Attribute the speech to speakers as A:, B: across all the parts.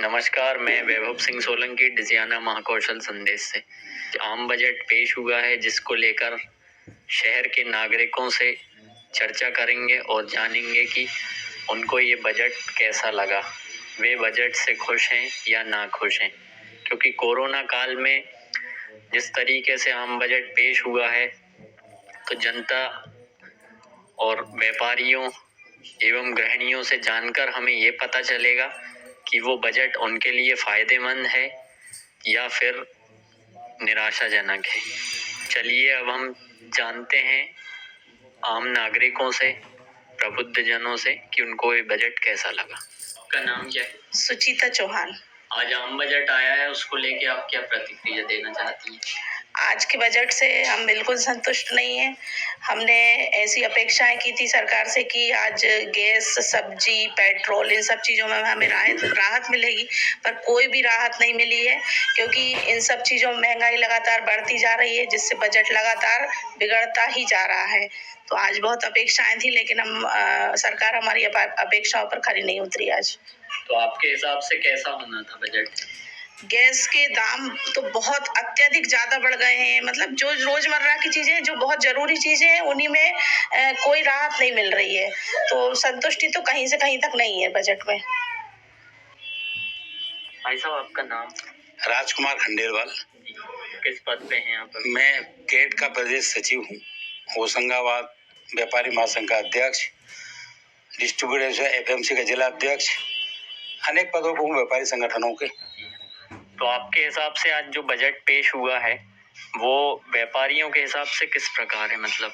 A: नमस्कार, मैं वैभव सिंह सोलंकी डिसियाना महाकौशल संदेश से। आम बजट पेश हुआ है, जिसको लेकर शहर के नागरिकों से चर्चा करेंगे और जानेंगे कि उनको ये बजट कैसा लगा, वे बजट से खुश हैं या ना खुश हैं। क्योंकि कोरोना काल में जिस तरीके से आम बजट पेश हुआ है, तो जनता और व्यापारियों एवं गृहिणियों से जानकर हमें ये पता चलेगा कि वो बजट उनके लिए फायदेमंद है या फिर निराशाजनक है। चलिए अब हम जानते हैं आम नागरिकों से, प्रबुद्ध जनों से कि उनको ये बजट कैसा लगा। आपका नाम क्या है?
B: सुचिता चौहान।
A: आज आम बजट आया है, उसको लेके आप क्या प्रतिक्रिया देना चाहती हैं?
B: आज के बजट से हम बिल्कुल संतुष्ट नहीं हैं। हमने ऐसी अपेक्षाएं की थी सरकार से कि आज गैस, सब्जी, पेट्रोल, इन सब चीज़ों में हमें राहत मिलेगी, पर कोई भी राहत नहीं मिली है, क्योंकि इन सब चीज़ों में महंगाई लगातार बढ़ती जा रही है, जिससे बजट लगातार बिगड़ता ही जा रहा है। तो आज बहुत अपेक्षाएं थी, लेकिन सरकार हमारी अपेक्षाओं पर खरी नहीं उतरी आज।
A: तो आपके हिसाब से कैसा होना था बजट?
B: गैस के दाम तो बहुत अत्यधिक ज्यादा बढ़ गए हैं। मतलब जो रोजमर्रा की चीजें, जो बहुत जरूरी चीजें हैं, उन्हीं में कोई राहत नहीं मिल रही है। तो संतुष्टि तो कहीं से कहीं तक नहीं है बजट में।
A: भाई साहब, आपका नाम?
C: राजकुमार खंडेलवाल।
A: किस पद पे हैं आप?
C: मैं कैट का प्रदेश सचिव हूँ, होशंगाबाद व्यापारी महासंघ का अध्यक्ष, डिस्ट्रीब्यूटर एफएमसी का जिला अध्यक्ष, अनेक पदों पर हूँ व्यापारी संगठनों के।
A: तो आपके हिसाब से आज जो बजट पेश हुआ है, वो व्यापारियों के हिसाब से किस प्रकार है? मतलब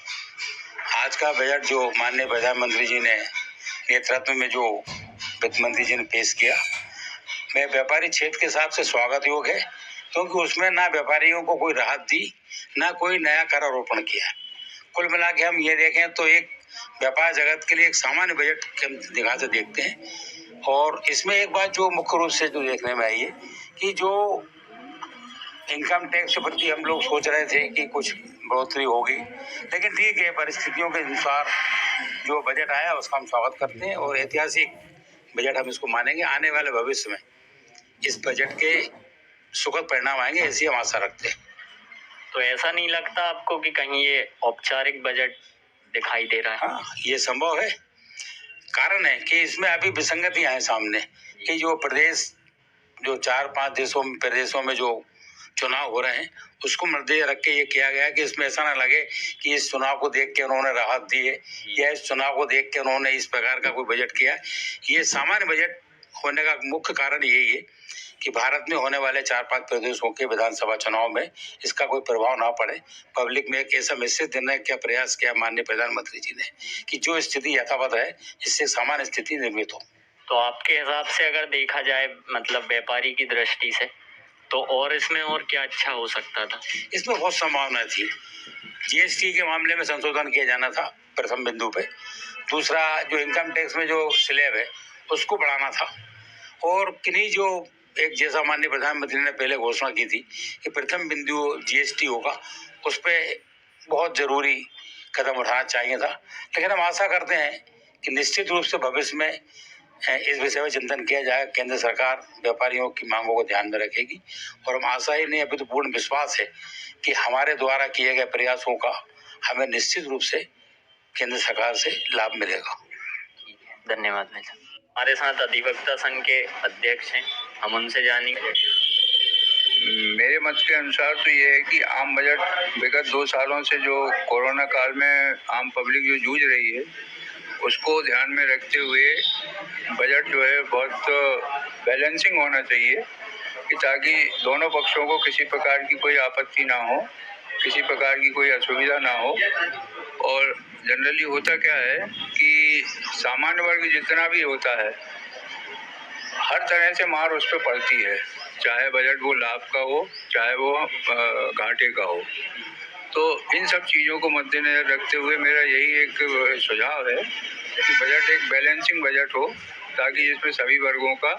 C: आज का बजट जो माननीय प्रधानमंत्री जी ने नेतृत्व में जो वित्त मंत्री जी ने पेश किया, मैं व्यापारी क्षेत्र के हिसाब से स्वागत योग्य है, क्योंकि उसमें ना व्यापारियों को कोई राहत दी, ना कोई नया कर आरोपण किया। कुल मिला के हम ये देखें तो एक व्यापार जगत के लिए एक सामान्य बजट के निगाह से देखते हैं। और इसमें एक बात जो मुख्य रूप से जो देखने में आई है कि जो इनकम टैक्स के प्रति हम लोग सोच रहे थे कि कुछ बढ़ोतरी होगी, लेकिन ठीक है, परिस्थितियों के अनुसार जो बजट आया उसका हम स्वागत करते हैं और ऐतिहासिक बजट हम इसको मानेंगे। आने वाले भविष्य में इस बजट के सुखद परिणाम आएंगे, ऐसी हम आशा रखते हैं।
A: तो ऐसा नहीं लगता आपको कि कहीं ये औपचारिक बजट दिखाई दे रहा है?
C: हाँ, ये संभव है। कारण है कि इसमें अभी विसंगतियां हैं सामने कि जो प्रदेश, जो 4-5 प्रदेशों में जो चुनाव हो रहे हैं, उसको मद्देनजर रख के ये किया गया कि इसमें ऐसा ना लगे कि इस चुनाव को देख के उन्होंने राहत दी है या इस चुनाव को देख के उन्होंने इस प्रकार का कोई बजट किया है। ये सामान्य बजट होने का मुख्य कारण यही है कि भारत में होने वाले 4-5 प्रदेशों के विधानसभा चुनाव में इसका कोई प्रभाव ना पड़े। पब्लिक में एक ऐसा मैसेज देने का प्रयास किया माननीय प्रधानमंत्री जी ने कि जो स्थिति यथावत है, इससे सामान्य स्थिति निर्मित हो।
A: तो आपके हिसाब से अगर देखा जाए, मतलब व्यापारी की दृष्टि से, तो और इसमें और क्या अच्छा हो सकता था?
C: इसमें बहुत संभावना थी। जीएसटी के मामले में संशोधन किया जाना था प्रथम बिंदु पे। दूसरा, जो इनकम टैक्स में जो स्लैब है उसको बढ़ाना था। और किन्हीं जो एक जैसा माननीय प्रधानमंत्री ने पहले घोषणा की थी कि प्रथम बिंदु जीएसटी होगा, उस पर बहुत जरूरी कदम उठाना चाहिए था। लेकिन हम आशा करते हैं कि निश्चित रूप से भविष्य में इस विषय में चिंतन किया जाए। केंद्र सरकार व्यापारियों की मांगों को ध्यान में रखेगी और हम आशा ही नहीं, अभी तो पूर्ण विश्वास है कि हमारे द्वारा किए गए प्रयासों का हमें निश्चित रूप से केंद्र सरकार से लाभ मिलेगा।
A: धन्यवाद भाई साहब। हमारे साथ अधिवक्ता संघ के अध्यक्ष हैं, हम उनसे जानेंगे।
D: मेरे मत के अनुसार तो ये है कि आम बजट विगत 2 सालों से जो कोरोना काल में आम पब्लिक जो जूझ रही है, उसको ध्यान में रखते हुए बजट जो है बहुत बैलेंसिंग होना चाहिए कि ताकि दोनों पक्षों को किसी प्रकार की कोई आपत्ति ना हो, किसी प्रकार की कोई असुविधा ना हो। और जनरली होता क्या है कि सामान्य वर्ग जितना भी होता है, हर तरह से मार उस पर पड़ती है, चाहे बजट वो लाभ का हो, चाहे वो घाटे का हो। तो इन सब चीज़ों को मद्देनजर रखते हुए मेरा यही एक सुझाव है कि बजट एक बैलेंसिंग बजट हो, ताकि इसमें सभी वर्गों का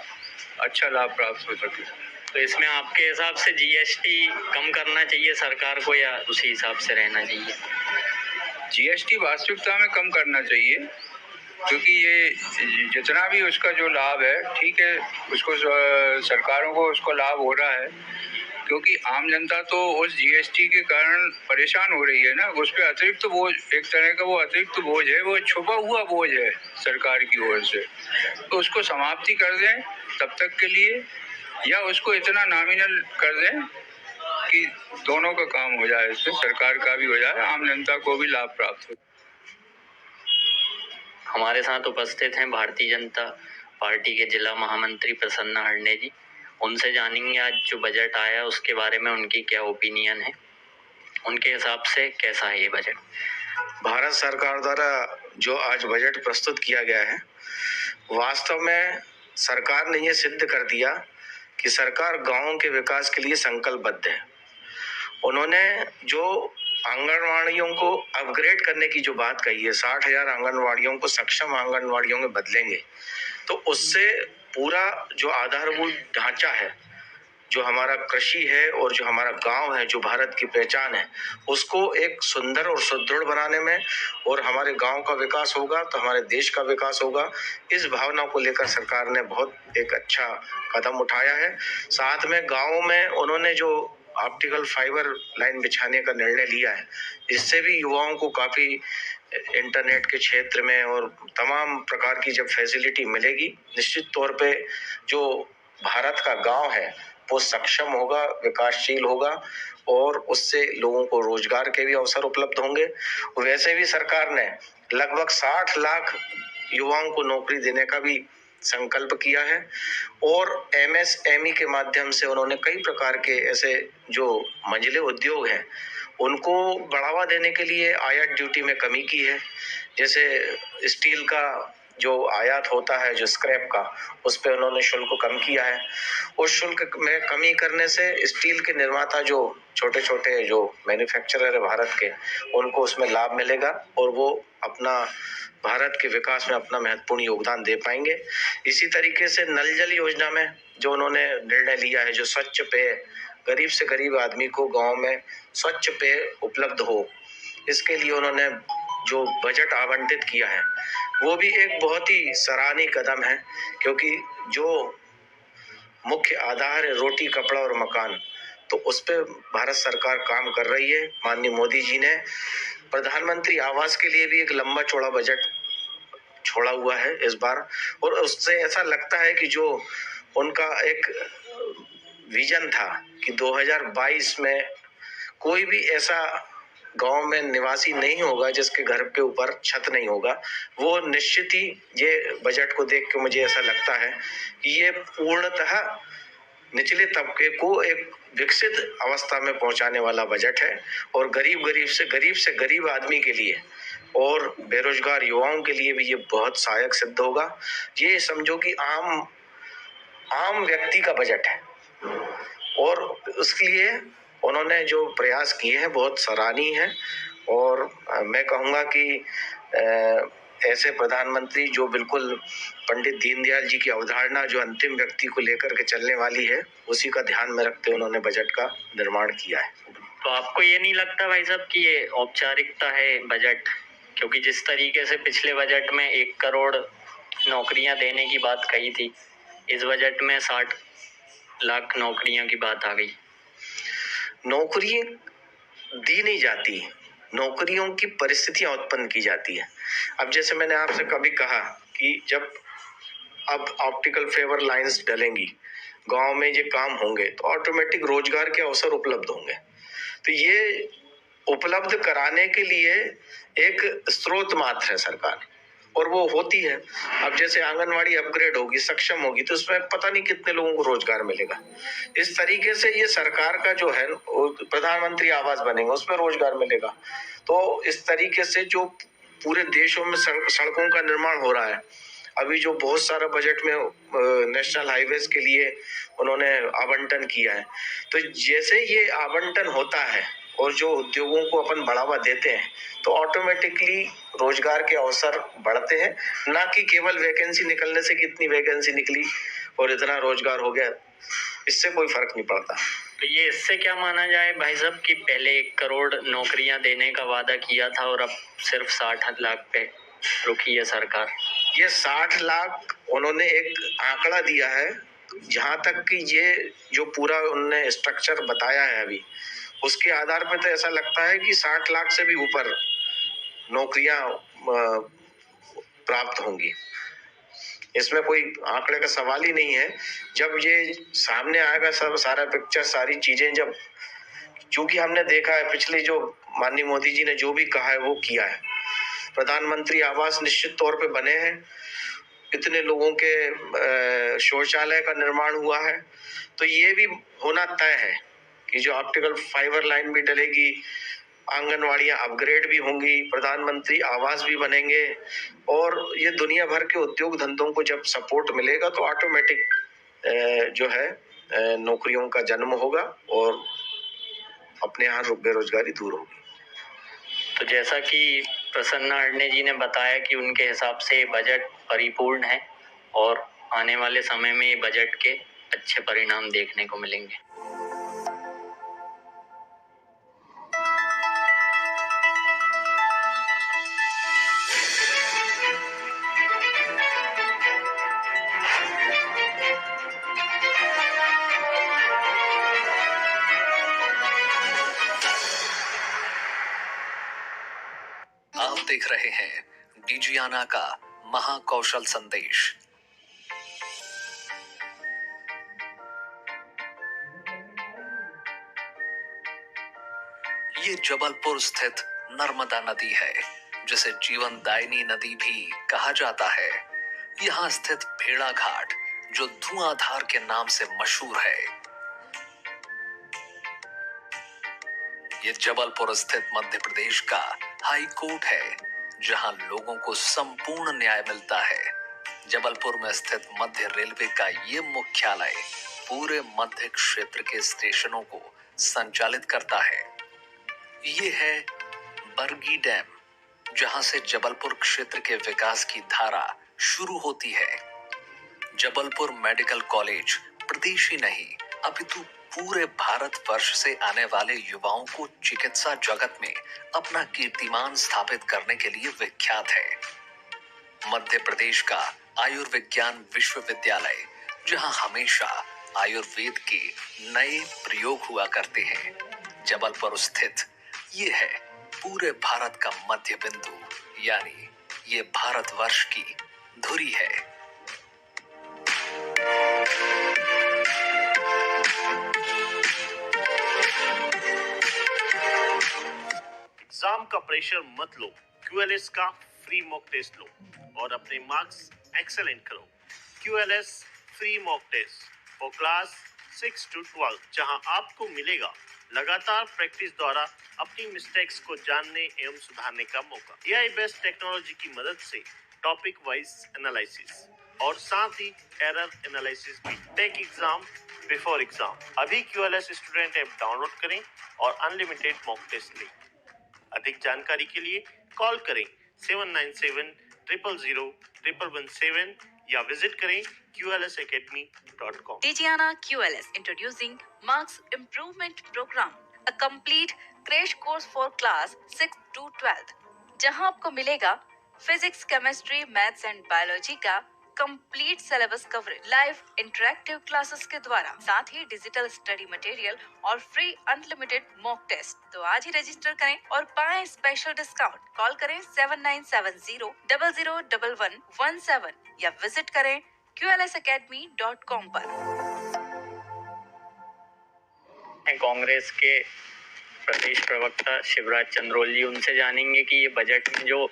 D: अच्छा लाभ प्राप्त हो सके।
A: तो इसमें आपके हिसाब से जीएसटी कम करना चाहिए सरकार को या उसी हिसाब से रहना चाहिए?
D: जीएसटी वास्तविकता में कम करना चाहिए, क्योंकि ये जितना भी उसका जो लाभ है, ठीक है, उसको सरकारों को उसको लाभ हो रहा है, क्योंकि आम जनता तो उस जीएसटी के कारण परेशान हो रही है ना। उस पर अतिरिक्त बोझ, एक तरह का वो अतिरिक्त बोझ है, वो छुपा हुआ बोझ है सरकार की ओर से। तो उसको समाप्ति कर दें तब तक के लिए, या उसको इतना नॉमिनल कर दें कि दोनों का काम हो जाए, इससे सरकार का भी हो जाए, आम जनता को भी लाभ प्राप्त हो।
A: हमारे साथ उपस्थित हैं भारतीय जनता पार्टी के जिला महामंत्री प्रसन्ना हरणे जी। उनसे जानेंगे आज जो बजट आया उसके बारे में उनकी क्या ओपिनियन है, उनके हिसाब से कैसा है ये बजट।
E: भारत सरकार द्वारा जो आज बजट प्रस्तुत किया गया है, वास्तव में सरकार ने ये सिद्ध कर दिया कि सरकार गांवों के विकास के लिए संकल्पबद्ध है। उन्होंने जो आंगनवाड़ियों को अपग्रेड करने की जो बात कही है, 60,000 आंगनवाड़ियों को सक्षम आंगनवाड़ियों में बदलेंगे, तो उससे पूरा जो आधारभूत ढांचा है, जो हमारा कृषि है और जो हमारा गांव है, जो भारत की पहचान है, उसको एक सुंदर और सुदृढ़ बनाने में, और हमारे गांव का विकास होगा तो हमारे देश का विकास होगा, इस भावना को लेकर सरकार ने बहुत एक अच्छा कदम उठाया है। साथ में गांवों में उन्होंने जो ऑप्टिकल फाइबर लाइन बिछाने का निर्णय लिया है, इससे भी युवाओं को काफी इंटरनेट के क्षेत्र में और तमाम प्रकार की जब फैसिलिटी मिलेगी, निश्चित तौर पे जो भारत का गांव है वो सक्षम होगा, विकासशील होगा, और उससे लोगों को रोजगार के भी अवसर उपलब्ध होंगे। वैसे भी सरकार ने लगभग 60 लाख युवाओं को नौकरी देने का भी संकल्प किया है, और एमएसएमई के माध्यम से उन्होंने कई प्रकार के ऐसे जो मंझले उद्योग हैं उनको बढ़ावा देने के लिए आयात ड्यूटी में कमी की है। जैसे स्टील का जो आयात होता है, जो स्क्रैप का, उस पे उन्होंने शुल्क कम किया है। उस शुल्क में कमी करने से स्टील के निर्माता जो छोटे छोटे जो मैन्युफैक्चरर है भारत के, उनको उसमें लाभ मिलेगा और वो अपना भारत के विकास में अपना महत्वपूर्ण योगदान दे पाएंगे। इसी तरीके से नल जल योजना में जो उन्होंने निर्णय लिया है, जो स्वच्छ पेय, गरीब से गरीब आदमी को गांव में स्वच्छ पेय उपलब्ध हो, इसके लिए उन्होंने जो बजट आवंटित किया है वो भी एक बहुत ही सराहनीय कदम है, क्योंकि जो मुख्य आधार है रोटी कपड़ा और मकान, तो उस पर भारत सरकार काम कर रही है। माननीय मोदी जी ने प्रधानमंत्री आवास के लिए भी एक लंबा चौड़ा बजट छोड़ा हुआ है इस बार, और उससे ऐसा लगता है कि जो उनका एक विजन था कि 2022 में कोई भी ऐसा गांव में निवासी नहीं होगा जिसके घर के ऊपर छत नहीं होगा, वो निश्चित ही ये बजट को देख के मुझे ऐसा लगता है कि ये पूर्णतः निचले तबके को एक विकसित अवस्था में पहुंचाने वाला बजट है, और गरीब से गरीब आदमी के लिए और बेरोजगार युवाओं के लिए भी ये बहुत सहायक सिद्ध होगा। ये समझो कि आम व्यक्ति का बजट है, और उसके लिए उन्होंने जो प्रयास किए हैं बहुत सराहनीय है। और मैं कहूँगा कि ऐसे प्रधानमंत्री जो बिल्कुल पंडित दीनदयाल जी की अवधारणा जो अंतिम व्यक्ति को लेकर के चलने वाली है, उसी का ध्यान में रखते उन्होंने बजट का निर्माण किया है।
A: तो आपको ये नहीं लगता भाई साहब कि ये औपचारिकता है बजट, क्योंकि जिस तरीके से पिछले बजट में 1 करोड़ नौकरियां देने की बात कही थी, इस बजट में 60 लाख नौकरियों की बात आ गई।
E: नौकरी दी नहीं जाती, नौकरियों की परिस्थितियां उत्पन्न की जाती है। अब जैसे मैंने आपसे कभी कहा कि जब अब ऑप्टिकल फाइबर लाइंस डलेंगी, गांव में ये काम होंगे, तो ऑटोमेटिक रोजगार के अवसर उपलब्ध होंगे। तो ये उपलब्ध कराने के लिए एक स्रोत मात्र है सरकार, और वो होती है। अब जैसे आंगनवाड़ी अपग्रेड होगी, सक्षम होगी, तो उसमें पता नहीं कितने लोगों को रोजगार मिलेगा। इस तरीके से ये सरकार का जो है प्रधानमंत्री आवास बनेगा, उसमें रोजगार मिलेगा। तो इस तरीके से जो पूरे देशों में सड़कों का निर्माण हो रहा है, अभी जो बहुत सारा बजट में नेशनल हाईवेज के लिए उन्होंने आवंटन किया है, तो जैसे ये आवंटन होता है और जो उद्योगों को अपन बढ़ावा देते हैं, तो ऑटोमेटिकली रोजगार के अवसर बढ़ते हैं, ना कि केवल वैकेंसी निकलने से कितनी वैकेंसी निकली और इतना रोजगार हो गया, इससे कोई फर्क नहीं पड़ता।
A: तो ये इससे क्या माना जाए भाई साहब कि पहले 1 करोड़ नौकरियां देने का वादा किया था और अब सिर्फ 60 लाख पे रुकी है सरकार?
E: ये 60 लाख उन्होंने एक आंकड़ा दिया है, जहां तक कि ये जो पूरा उन्होंने स्ट्रक्चर बताया है अभी, उसके आधार पर तो ऐसा लगता है कि 60 लाख से भी ऊपर नौकरियां प्राप्त होंगी। इसमें कोई आंकड़े का सवाल ही नहीं है। जब ये सामने आएगा सब सारा पिक्चर, सारी चीजें, जब क्योंकि हमने देखा है पिछले जो माननीय मोदी जी ने जो भी कहा है वो किया है। प्रधानमंत्री आवास निश्चित तौर पे बने हैं, इतने लोगों के शौचालय का निर्माण हुआ है, तो ये भी होना तय है कि जो ऑप्टिकल फाइबर लाइन भी डलेगी, आंगनवाड़ियां अपग्रेड भी होंगी, प्रधानमंत्री आवास भी बनेंगे, और ये दुनिया भर के उद्योग धंधों को जब सपोर्ट मिलेगा तो ऑटोमेटिक जो है नौकरियों का जन्म होगा और अपने यहाँ बेरोजगारी दूर होगी।
A: तो जैसा कि प्रसन्ना अडने जी ने बताया कि उनके हिसाब से बजट परिपूर्ण है और आने वाले समय में बजट के अच्छे परिणाम देखने को मिलेंगे।
F: आप देख रहे हैं डिजियाना का महाकौशल संदेश। ये जबलपुर स्थित नर्मदा नदी है, जिसे जीवनदायिनी नदी भी कहा जाता है। यहाँ स्थित भेड़ा घाट, जो धुआंधार के नाम से मशहूर है, ये जबलपुर स्थित मध्य प्रदेश का हाई कोर्ट है, जहां लोगों को संपूर्ण न्याय मिलता है। जबलपुर में स्थित मध्य रेलवे का ये मुख्यालय पूरे मध्य क्षेत्र के स्टेशनों को संचालित करता है। ये है बरगी डैम, जहां से जबलपुर क्षेत्र के विकास की धारा शुरू होती है। जबलपुर मेडिकल कॉलेज प्रदेश ही नहीं अपितु पूरे भारतवर्ष से आने वाले युवाओं को चिकित्सा जगत में अपना कीर्तिमान स्थापित करने के लिए विख्यात है। मध्य प्रदेश का आयुर्विज्ञान विश्वविद्यालय, जहां हमेशा आयुर्वेद के नए प्रयोग हुआ करते हैं। जबलपुर स्थित ये है पूरे भारत का मध्य बिंदु, यानी ये भारतवर्ष की धुरी है।
G: एग्जाम का प्रेशर मत लो, QLS का फ्री मॉक टेस्ट लो और अपने मार्क्स एक्सेलेंट करो। QLS free mock test for class 6 to 12, जहां आपको मिलेगा लगातार प्रैक्टिस द्वारा अपनी मिस्टेक्स को जानने एवं सुधारने का मौका। AI बेस्ड टेक्नोलॉजी की मदद से टॉपिक वाइज एनालिसिस और साथ ही एरर एनालिसिस भी। Take exam before exam. अभी QLS स्टूडेंट ऐप डाउनलोड करें और अनलिमिटेड मॉक टेस्ट लें। अधिक जानकारी के लिए कॉल करें 7970001117 या विजिट करें qlsacademy.com.
H: Digiana QLS introducing Marks Improvement Program, a complete crash course for class 6 to 12, जहां आपको मिलेगा physics, chemistry, maths and biology का complete syllabus coverage, live interactive classes के द्वारा, साथ ही डिजिटल स्टडी मटेरियल और फ्री अनलिमिटेड मॉक टेस्ट। तो आज ही रजिस्टर करें और पाएं स्पेशल डिस्काउंट। कॉल करें 7970001117 या विजिट करें qlsacademy.com पर।
A: कांग्रेस के प्रदेश प्रवक्ता शिवराज चंद्रोल जी, उनसे जानेंगे कि ये बजट में जो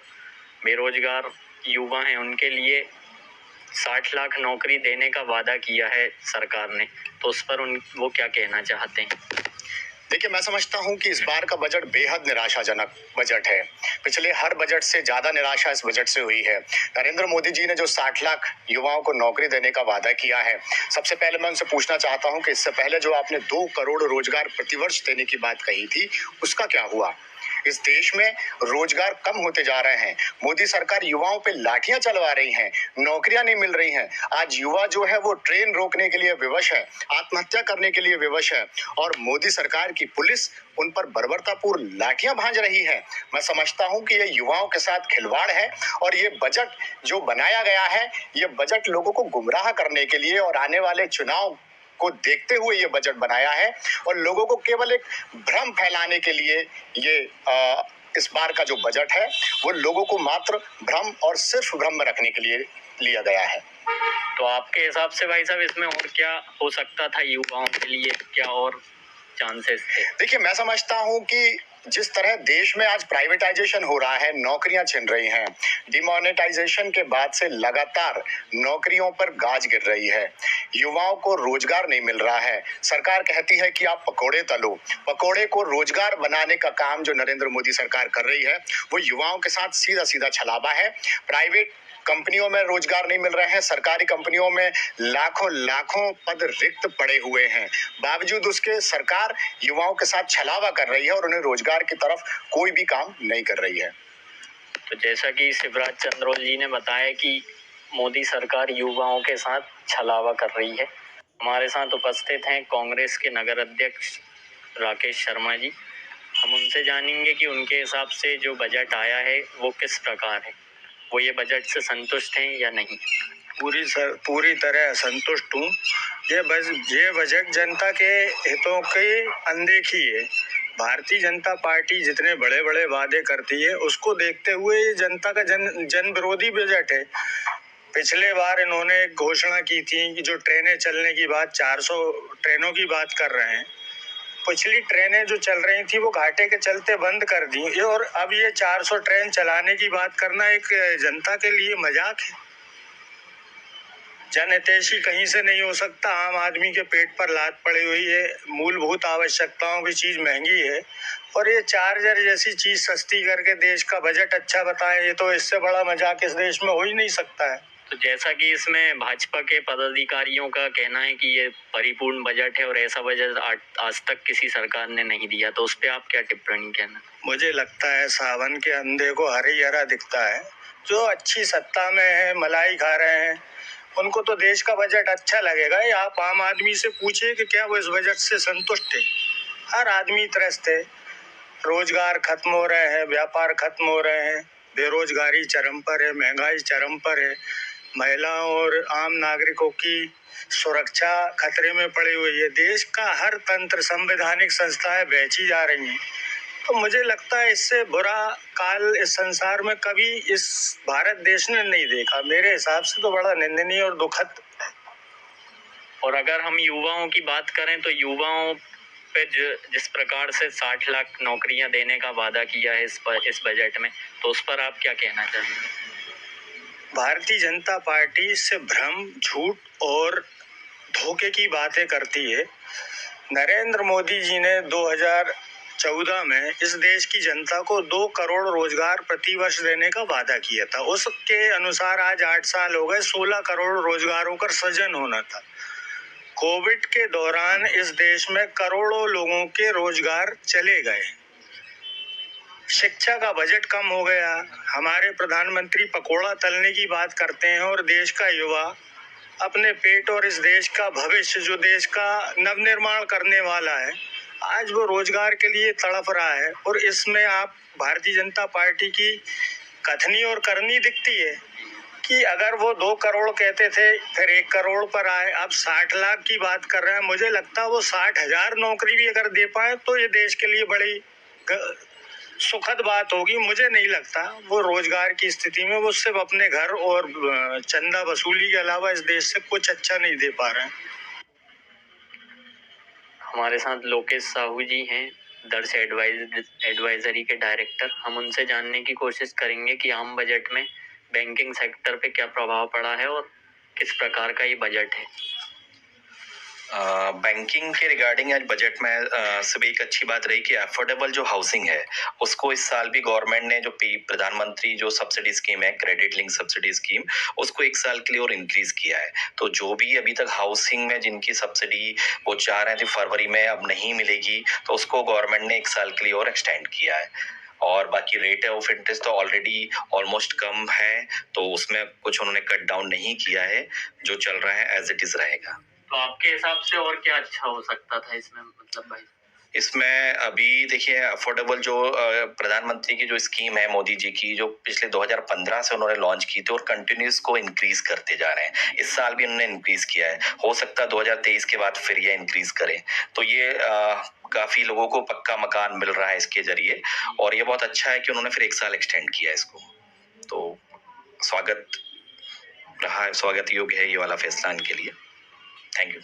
A: बेरोजगार युवा हैं उनके लिए 60 लाख नौकरी देने का वादा किया है सरकार ने, तो उस पर वो क्या कहना चाहते हैं।
I: देखिए, मैं समझता हूं कि इस बार का बजट बेहद निराशाजनक बजट है। पिछले हर बजट से ज्यादा निराशा इस बजट से हुई है। नरेंद्र मोदी जी ने जो 60 लाख युवाओं को नौकरी देने का वादा किया है, सबसे पहले मैं उनसे पूछना चाहता हूं कि इससे पहले जो आपने 2 करोड़ रोजगार प्रतिवर्ष देने की बात कही थी, उसका क्या हुआ। इस देश में रोजगार कम होते जा रहे हैं। मोदी सरकार युवाओं पे लाठियां चलवा रही है, नौकरियां नहीं मिल रही हैं। आज युवा जो है वो ट्रेन रोकने के लिए विवश है, आत्महत्या करने के लिए विवश है और मोदी सरकार की पुलिस उन पर बर्बरतापूर्ण लाठियां भांज रही है। मैं समझता हूं कि ये युवाओं के साथ खिलवाड़ है और ये बजट जो बनाया गया है, ये बजट लोगों को गुमराह करने के लिए और आने वाले चुनाव को देखते हुए ये बजट बनाया है और लोगों को केवल एक भ्रम फैलाने के लिए ये इस बार का जो बजट है वो लोगों को मात्र भ्रम और सिर्फ भ्रम में रखने के लिए लिया गया है।
A: तो आपके हिसाब से भाई साहब इसमें और क्या हो सकता था, युवाओं के लिए क्या और चांसेस थे?
I: देखिए, मैं समझता हूं कि जिस तरह देश में आज प्राइवेटाइजेशन हो रहा है, नौकरियां छिन रही हैं, डिमोनेटाइजेशन के बाद से लगातार नौकरियों पर गाज गिर रही है, युवाओं को रोजगार नहीं मिल रहा है। सरकार कहती है कि आप पकोड़े तलो, पकोड़े को रोजगार बनाने का काम जो नरेंद्र मोदी सरकार कर रही है वो युवाओं के साथ सीधा सीधा छलावा है। प्राइवेट कंपनियों में रोजगार नहीं मिल रहे हैं, सरकारी कंपनियों में लाखों लाखों पद रिक्त पड़े हुए हैं, बावजूद उसके सरकार युवाओं के साथ छलावा कर रही है और उन्हें रोजगार की तरफ कोई भी काम नहीं कर रही है।
A: तो जैसा कि शिवराज चंद्रोल जी ने बताया कि मोदी सरकार युवाओं के साथ छलावा कर रही है। हमारे साथ उपस्थित हैं कांग्रेस के नगर अध्यक्ष राकेश शर्मा जी। हम उनसे जानेंगे कि उनके हिसाब से जो बजट आया है वो किस प्रकार है, वो ये बजट से संतुष्ट हैं या नहीं?
J: पूरी तरह असंतुष्ट हूँ। ये बजट जनता के हितों की अनदेखी है। भारतीय जनता पार्टी जितने बड़े बड़े वादे करती है उसको देखते हुए ये जनता का जन विरोधी बजट है। पिछले बार इन्होंने घोषणा की थी कि जो ट्रेनें चलने की बात, 400 ट्रेनों की बात कर रहे हैं, पिछली ट्रेनें जो चल रही थी वो घाटे के चलते बंद कर दी और अब ये 400 ट्रेन चलाने की बात करना एक जनता के लिए मजाक है। जनहितैषी कहीं से नहीं हो सकता। आम आदमी के पेट पर लात पड़ी हुई है, मूलभूत आवश्यकताओं की चीज महंगी है और ये चार्जर जैसी चीज सस्ती करके देश का बजट अच्छा बताएं, ये तो इससे बड़ा मजाक इस देश में हो ही नहीं सकता है।
A: तो जैसा कि इसमें भाजपा के पदाधिकारियों का कहना है कि ये परिपूर्ण बजट है और ऐसा बजट आज तक किसी सरकार ने नहीं दिया, तो उस पर आप क्या टिप्पणी कहना?
J: मुझे लगता है सावन के अंधे को हरी हरा दिखता है। जो अच्छी सत्ता में है, मलाई खा रहे हैं, उनको तो देश का बजट अच्छा लगेगा। ये आप आम आदमी से पूछिए कि क्या वो इस बजट से संतुष्ट है। हर आदमी त्रस्त है। रोजगार खत्म हो रहे हैं, व्यापार खत्म हो रहे हैं, बेरोजगारी चरम पर है, महंगाई चरम पर है, महिलाओं और आम नागरिकों की सुरक्षा खतरे में पड़ी हुई है। देश का हर तंत्र, संवैधानिक संस्थाएं बेची जा रही हैं। तो मुझे लगता है इससे बुरा काल इस संसार में कभी इस भारत देश ने नहीं देखा। मेरे हिसाब से तो बड़ा निंदनीय और दुखद है।
A: और अगर हम युवाओं की बात करें तो युवाओं पे जिस प्रकार से 60 लाख नौकरियां देने का वादा किया है इस बजट में, तो उस पर आप क्या कहना चाहेंगे?
J: भारतीय जनता पार्टी से भ्रम, झूठ और धोखे की बातें करती है। नरेंद्र मोदी जी ने 2014 में इस देश की जनता को 2 करोड़ रोजगार प्रतिवर्ष देने का वादा किया था। उसके अनुसार आज 8 साल हो गए, 16 करोड़ रोजगारों का सृजन होना था। कोविड के दौरान इस देश में करोड़ों लोगों के रोजगार चले गए। शिक्षा का बजट कम हो गया। हमारे प्रधानमंत्री पकोड़ा तलने की बात करते हैं और देश का युवा अपने पेट और इस देश का भविष्य, जो देश का नवनिर्माण करने वाला है, आज वो रोजगार के लिए तड़प रहा है। और इसमें आप भारतीय जनता पार्टी की कथनी और करनी दिखती है कि अगर वो 2 करोड़ कहते थे, फिर 1 करोड़ पर आए, अब 60 लाख की बात कर रहे हैं। मुझे लगता है वो 60,000 नौकरी भी अगर दे पाए तो ये देश के लिए बड़ी सुखद बात होगी। मुझे नहीं लगता वो रोजगार की स्थिति में वो सिर्फ अपने घर और चंदा वसूली के अलावा इस देश से कुछ अच्छा नहीं दे पा रहे हैं।
A: हमारे साथ लोकेश साहू जी हैं, दर्श एडवाइजरी के डायरेक्टर। हम उनसे जानने की कोशिश करेंगे कि आम बजट में बैंकिंग सेक्टर पे क्या प्रभाव पड़ा है और किस प्रकार का ये बजट है।
K: बैंकिंग के रिगार्डिंग आज बजट में सब एक अच्छी बात रही कि अफोर्डेबल जो हाउसिंग है उसको इस साल भी गवर्नमेंट ने जो प्रधानमंत्री जो सब्सिडी स्कीम है, क्रेडिट लिंक सब्सिडी स्कीम, उसको 1 साल के लिए और इंक्रीज किया है। तो जो भी अभी तक हाउसिंग में जिनकी सब्सिडी वो चाह रहे थे फरवरी में अब नहीं मिलेगी, तो उसको गवर्नमेंट ने 1 साल के लिए और एक्सटेंड किया है। और बाकी रेट ऑफ इंटरेस्ट तो ऑलरेडी ऑलमोस्ट कम है, तो उसमें कुछ उन्होंने कट डाउन नहीं किया है, जो चल रहा है एज इट इज रहेगा।
A: तो आपके हिसाब से और क्या अच्छा हो सकता था इसमें, मतलब भाई?
K: इसमें अभी देखिए अफोर्डेबल जो प्रधानमंत्री की जो स्कीम है मोदी जी की, जो पिछले 2015 से उन्होंने लॉन्च की थी और कंटिन्यूस को इंक्रीज करते जा रहे हैं। इस साल भी उन्होंने इंक्रीज किया है, हो सकता है 2023 के बाद फिर ये इंक्रीज करें। तो ये काफी लोगों को पक्का मकान मिल रहा है इसके जरिए, और ये बहुत अच्छा है कि उन्होंने फिर 1 साल एक्सटेंड किया इसको। तो स्वागत रहा है, स्वागत योग्य है ये वाला फैसला इनके लिए। Thank you.